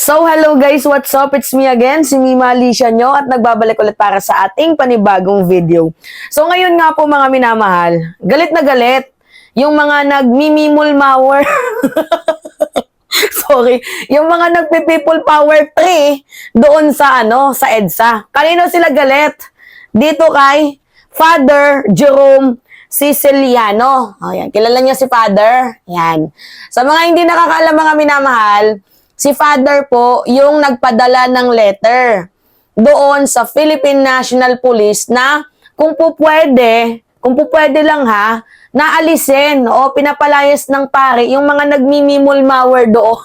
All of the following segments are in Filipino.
So, hello guys, what's up? It's me again, si Mima Alicia nyo at nagbabalik ulit para sa ating panibagong video. So, ngayon nga po mga minamahal, galit na galit yung mga nagmimimulmower. Sorry, yung mga nagpi-people power 3 doon sa sa EDSA. Kanino sila galit? Dito kay Father Jerome Siciliano. Ayan, kilala niya si Father. Yan. Sa mga hindi nakakaalam mga minamahal, si Father po yung nagpadala ng letter doon sa Philippine National Police na kung po pwede lang ha, naalisin o pinapalayas ng pare yung mga nagmimimulmower doon.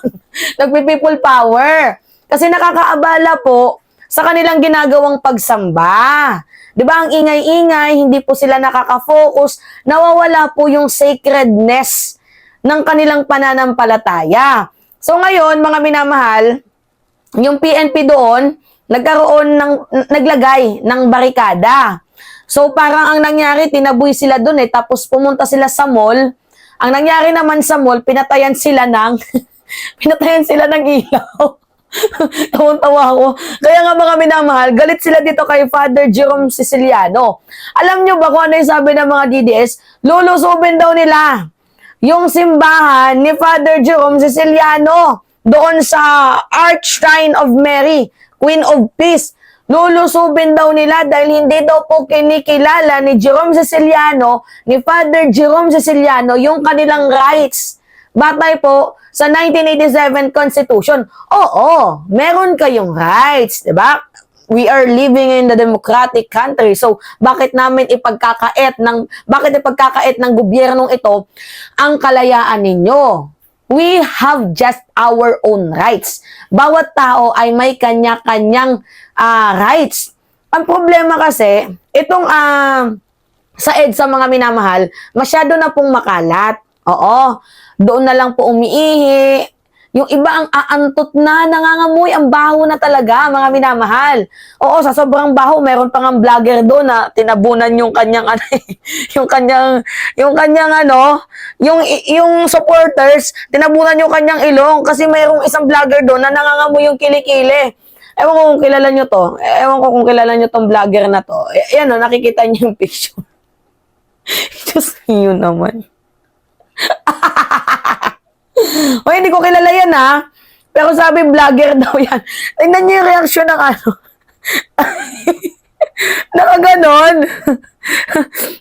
Nagpi-people power. Kasi nakakaabala po sa kanilang ginagawang pagsamba. Di ba, ang ingay-ingay, hindi po sila nakaka-focus, nawawala po yung sacredness ng kanilang pananampalataya. So ngayon, mga minamahal, yung PNP doon, naglagay ng barikada. So parang ang nangyari, tinaboy sila doon tapos pumunta sila sa mall. Ang nangyari naman sa mall, pinatayan sila ng ilaw. Tawang-tawa ako. Kaya nga mga minamahal, galit sila dito kay Father Jerome Siciliano. Alam nyo ba kung ano yung sabi ng mga DDS? Lulusubin daw nila yung simbahan ni Father Jerome Siciliano doon sa Arch Shrine of Mary, Queen of Peace. Lulusubin daw nila dahil hindi daw po kinikilala ni Jerome Siciliano, ni Father Jerome Siciliano, yung kanilang rights. Batay po sa 1987 Constitution. Oo, meron kayong rights, di ba? We are living in the democratic country. So, bakit ipagkakait ng gobyernong ito ang kalayaan ninyo? We have just our own rights. Bawat tao ay may kanya-kanyang rights. Ang problema kasi, itong sa EDSA mga minamahal, masyado na pong makalat. Oo, doon na lang po umiihi. Yung iba ang aantot na, nangangamoy, ang baho na talaga, mga minamahal. Oo, sa sobrang baho, meron pang ang vlogger doon na tinabunan yung kanyang yung supporters, tinabunan yung kanyang ilong kasi mayroong isang vlogger doon na nangangamoy yung kilikili. Ewan ko kung kilala nyo to. Ewan ko kung kilala nyo tong vlogger na to. Ayan o, nakikita nyo yung picture. Diyos yun naman. O, hindi ko kilala yan ha. Pero sabi vlogger daw yan. Tingnan niyo yung reaksyon ng nakaganon.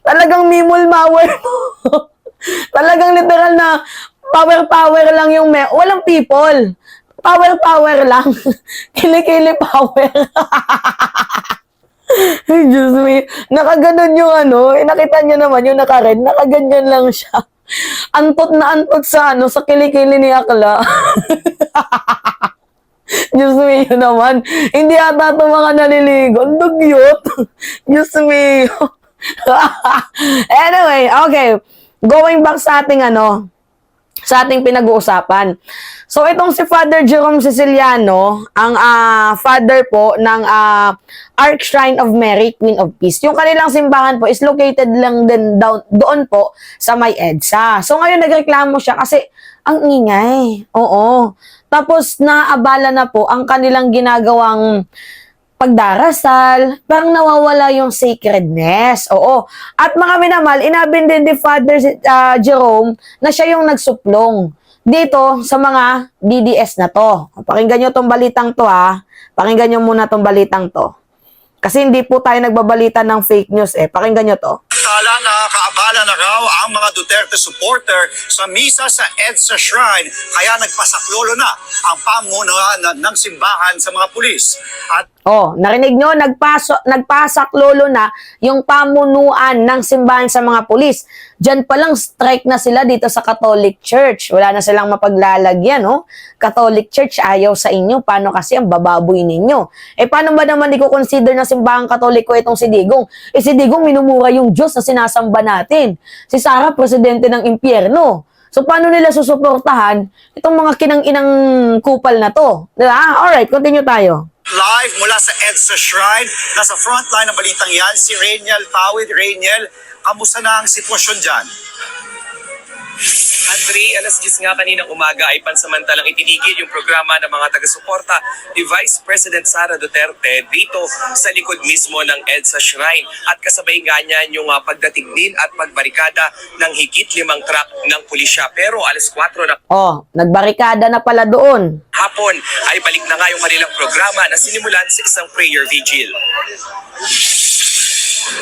Talagang mimulmower mo. Talagang literal na power lang yung walang people. Power lang. Kilikili power. Ay, Diyos me. Nakaganon yung nakita niyo naman yung naka-red. Nakaganyan lang siya. Antot na antot sa sa kilikili ni Akla. Diyos me, yun naman. Hindi ata ito mga naliligo. Ang dugyot. Diyos me. Anyway, okay. Going back sa ating sa ating pinag-uusapan. So, itong si Father Jerome Siciliano, ang father po ng Arch Shrine of Mary, Queen of Peace. Yung kanilang simbahan po is located lang din doon po sa may EDSA. So, ngayon nagreklamo siya kasi ang ingay. Oo. Tapos, naabala na po ang kanilang ginagawang pagdarasal, parang nawawala yung sacredness. Oo. At mga minamahal, inabin din ni Father Jerome na siya yung nagsuplong dito sa mga DDS na to. Pakinggan nyo tong balitang to ha. Pakinggan nyo muna tong balitang to. Kasi hindi po tayo nagbabalita ng fake news Pakinggan nyo to. Samantala, nakakaabala na raw ang mga Duterte supporter sa misa sa EDSA Shrine, kaya nagpasaklolo na ang pamunuan ng simbahan sa mga pulis. At narinig nyo, nagpasaklolo na yung pamunuan ng simbahan sa mga pulis. Diyan palang strike na sila dito sa Catholic Church. Wala na silang mapaglalagyan, Catholic Church, ayaw sa inyo. Paano kasi ang bababoy ninyo? Paano ba naman i-consider na simbahang Katoliko itong si Digong? Si Digong minumura yung Diyos na sinasamba natin. Si Sarah, presidente ng impyerno. So, paano nila susuportahan itong mga kinang-inang kupal na to? Diba? Alright, continue tayo. Live mula sa EDSA Shrine, nasa frontline ng balitang yan, si Rainiel Pawid. Rainiel, kamusta na ang sitwasyon dyan? Andre, alas 10 nga kaninang umaga ay pansamantalang itinigil yung programa ng mga taga-suporta ni Vice President Sara Duterte dito sa likod mismo ng EDSA Shrine. At kasabay nga niyan yung pagdating din at pagbarikada ng higit 5 truck ng pulisya. Pero alas 4 na Oh, nagbarikada na pala doon. hapon ay balik na nga yung kanilang programa na sinimulan sa isang prayer vigil.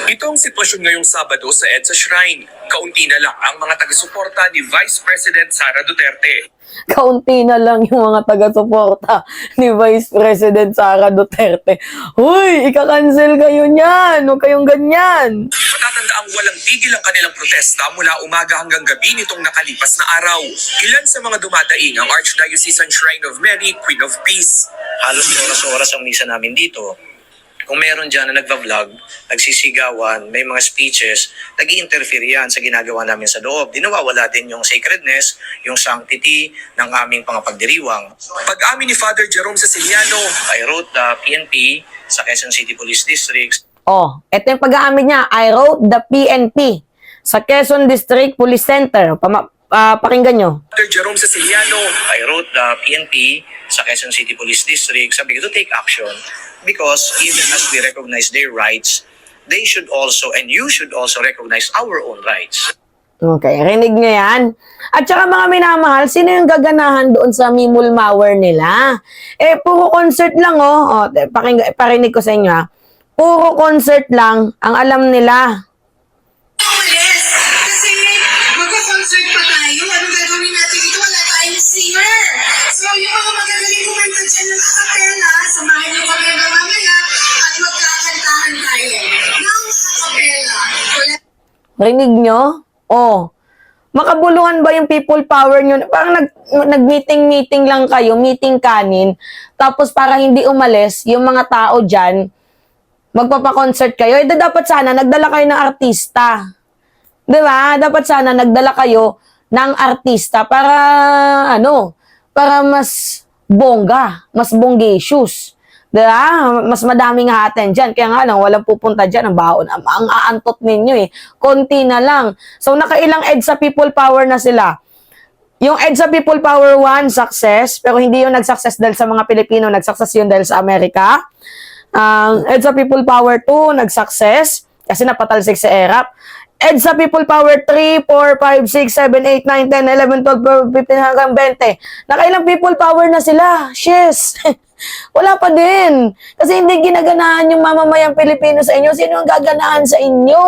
Ito ang sitwasyon ngayong Sabado sa EDSA Shrine. Kaunti na lang ang mga taga-suporta ni Vice President Sara Duterte. Kaunti na lang yung mga taga-suporta ni Vice President Sara Duterte. Huy, ika-cancel kayo niyan. Huwag kayong ganyan. Matatandaang walang tigil ang kanilang protesta mula umaga hanggang gabi nitong nakalipas na araw. Ilan sa mga dumadaing ang Archdiocesan Shrine of Mary, Queen of Peace. Halos oras-oras ang misa namin dito. Kung meron dyan na nagva-vlog, nagsisigawan, may mga speeches, nag-i-interfere yan sa ginagawa namin sa loob. Di nawawala din yung sacredness, yung sanctity ng aming pangapagdiriwang. Pag-amin ni Father Jerome Ceciliano, I wrote the PNP sa Quezon City Police District. Oh, ito yung pag-aamin niya. I wrote the PNP sa Quezon District Police Center. Pakinggan nyo. Father Jerome Ceciliano, I wrote the PNP sa Quezon City Police District. Sabi ko to take action because even as we recognize their rights, they should also and you should also recognize our own rights. Okay, rinig nyo yan. At saka mga minamahal, sino yung gaganahan doon sa Mimulmawer nila? Eh, puro concert lang, oh. Parinig ko sa inyo, ha. Puro concert lang ang alam nila. Yes! Kasi magko-concert pa tayo. Anong gagawin natin dito? Wala tayong singer. So, yung mga magagaling kumanta dyan ng acapella, samahan niyo kami na mamaya at magkakantahan tayo ng acapella. Rinig nyo? Oh. Makabuluhan ba yung people power nyo? Parang nag-meeting-meeting lang kayo, meeting kanin. Tapos para hindi umalis, yung mga tao dyan, magpapa-concert kayo. Eh, dapat sana, nagdala kayo ng artista. Di ba? Dapat sana, nagdala kayo ng artista para, para mas bongga, mas bongacious. Di ba? Mas madaming ha-attend dyan. Kaya nga lang, walang pupunta dyan. Ang baon, ang aantot ninyo eh. Konti na lang. So, nakailang EDSA People Power na sila. Yung EDSA People Power 1, success. Pero hindi yung nag-success dahil sa mga Pilipino. Nag-success yun dahil sa Amerika. EDSA People Power 2, nag-success. Kasi napatalsik sa ERAP. EDSA People Power 3, 4, 5, 6, 7, 8, 9, 10, 11, 12, 15, hanggang 20. Nakailang People Power na sila. Yes. Wala pa din. Kasi hindi ginaganahan yung mamamayang Pilipino sa inyo. Sino ang gaganahan sa inyo?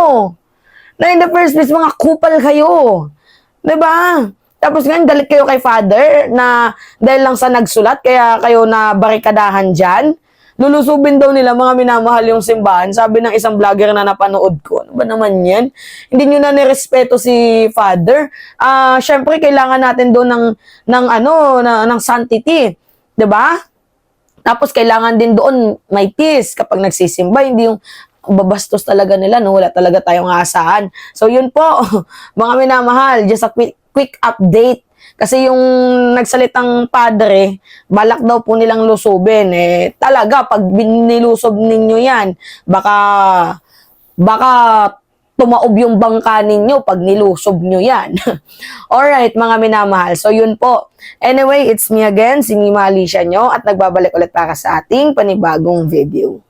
Na in the first place, mga kupal kayo. Diba? Tapos ngayon, galit kayo kay Father na dahil lang sa nagsulat, kaya kayo na barikadahan dyan. Lulusubin daw nila mga minamahal yung simbahan. Sabi ng isang vlogger na napanood ko. Ano ba naman yan? Hindi nyo na nirespeto si Father. Syempre, kailangan natin doon ng sanctity. Diba? Tapos kailangan din doon may peace kapag nagsisimba, hindi yung babastos talaga nila, no? Wala talaga tayong aasahan. So yun po, mga minamahal, just a quick update. Kasi yung nagsalitang padre, balak daw po nilang lusubin. Eh, talaga, pag nilusob ninyo yan, baka tumaob yung bangka ninyo pag nilusob nyo yan. Alright, mga minamahal. So, yun po. Anyway, it's me again, si Mima Alicia nyo, at nagbabalik ulit para sa ating panibagong video.